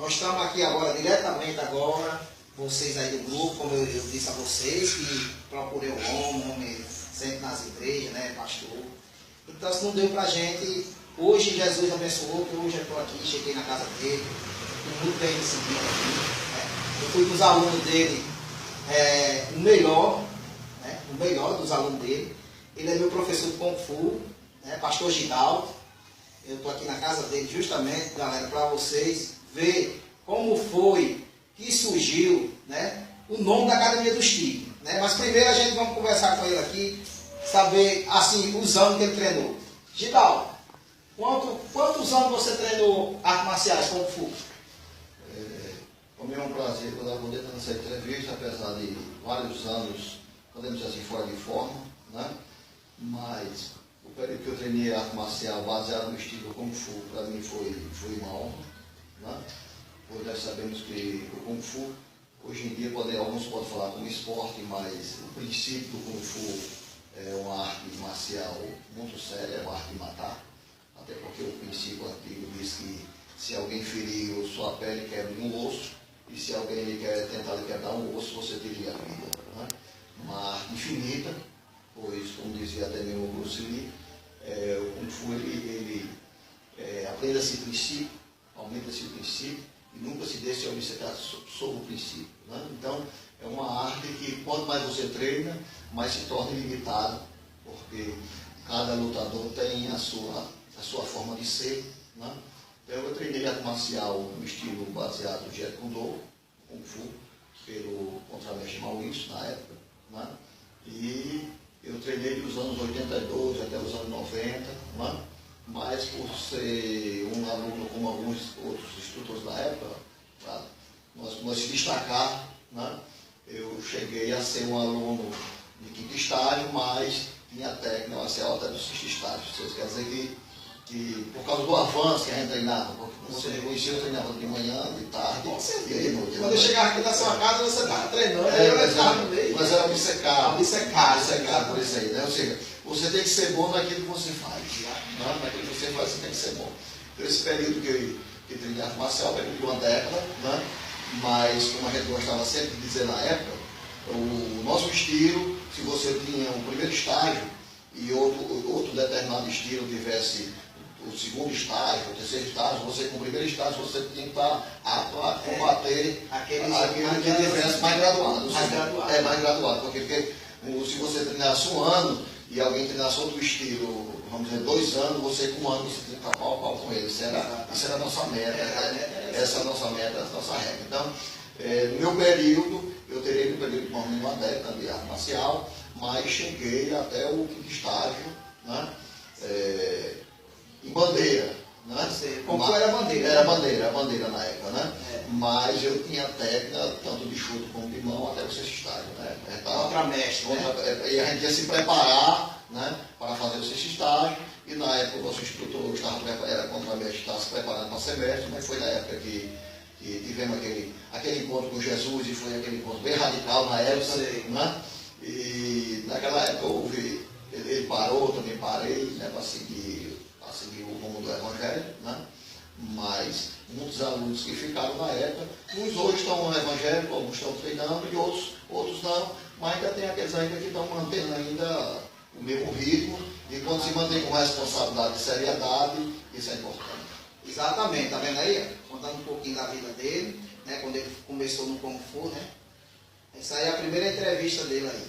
Nós estamos aqui agora, diretamente agora, vocês aí do grupo, como eu disse a vocês, que procurei um homem sempre nas igrejas, né, pastor. Então, se não deu pra gente, hoje Jesus abençoou, que hoje eu estou aqui, cheguei na casa dele, muito bem recebido aqui, né? Eu fui com os alunos dele, o melhor, né, o melhor dos alunos dele. Ele é meu professor de Kung Fu, né, pastor Gidaldo. Eu estou aqui na casa dele justamente, galera, para vocês ver como foi que surgiu, né, o nome da Academia dos Tigres, né? Mas primeiro a gente vamos conversar com ele aqui, saber assim, os anos que ele treinou. Gidaldo, quantos anos você treinou artes marciais Kung Fu? Para mim é um prazer poder estar nessa entrevista, apesar de vários anos, podemos dizer assim, fora de forma, né? Mas o período que eu treinei arte marcial baseado no estilo Kung Fu, para mim foi uma honra, né? Pois nós sabemos que o Kung Fu, hoje em dia, alguns podem falar como esporte, mas o princípio do Kung Fu é uma arte marcial muito séria, é uma arte de matar, até porque o princípio antigo diz que se alguém feriu sua pele, quebra um osso, e se alguém quer tentar lhe quebrar um osso, você teria a vida, né? Uma arte infinita, pois, como dizia até mesmo o Bruce Lee, o Kung Fu ele aprende esse princípio, aumenta esse princípio e nunca se deixa obcecar sobre o princípio, né? Então, é uma arte que quanto mais você treina, mais se torna ilimitado, porque cada lutador tem a sua forma de ser, né? Então, eu treinei arte marcial no estilo baseado no Jeet Kune Do, Kung Fu, pelo contramestre Maurício, na época, né? E eu treinei dos anos 82 até os anos 90, né? Mas por ser um aluno como alguns outros instrutores da época, para nós se destacar, né? Eu cheguei a ser um aluno de quinto estágio, mas tinha técnica marcial até do sexto estágio. Isso quer dizer que por causa do avanço que a gente treinava, porque como você conhecia, eu treinava de manhã, de tarde e de noite. Quando eu chegava aqui na sua casa, você estava treinando, eu estava no meio. Mas era obcecado Obcecado por isso aí, né? Ou seja, você tem que ser bom naquilo que você faz, né? Naquilo que você faz, você tem que ser bom. Então, esse período que treinei arte marcial, período de uma década, né? Mas, como a gente gostava sempre de dizer na época, o nosso estilo, se você tinha um primeiro estágio e outro determinado estilo tivesse o segundo estágio, o terceiro estágio, você com o primeiro estágio você tinha que estar apto a combater aquele que tivesse mais graduado. Mais graduado, porque se você treinasse um ano e alguém treinasse outro estilo, vamos dizer, 2 anos, você com 1 ano você tem que estar pau a pau com ele. Isso era a nossa meta, essa é a nossa meta, a nossa regra. Então, no meu período, eu terei no período de uma década de arte marcial, mas cheguei até o quinto estágio, né? Em bandeira, né? Como era a bandeira? Era a bandeira na época, né? Mas eu tinha técnica tanto de chute como de mão até o sexto estágio, né? Contramestre, né? E a gente ia se preparar, né, para fazer o sexto estágio, e na época o nosso instrutor era contramestre, estava se preparando para semestre, mas foi na época que tivemos aquele encontro com Jesus, e foi aquele encontro bem radical na época, né? E naquela época ele parou, eu também parei, né, para seguir o rumo do Evangelho, né? Mas muitos alunos que ficaram na época, uns hoje estão no Evangelho, alguns estão treinando e outros não, mas ainda tem aqueles ainda que estão mantendo ainda o mesmo ritmo, e quando se mantém com responsabilidade e seriedade, isso é importante. Exatamente, tá vendo aí? Contando um pouquinho da vida dele, né? Quando ele começou no Kung Fu, né? Essa aí é a primeira entrevista dele aí.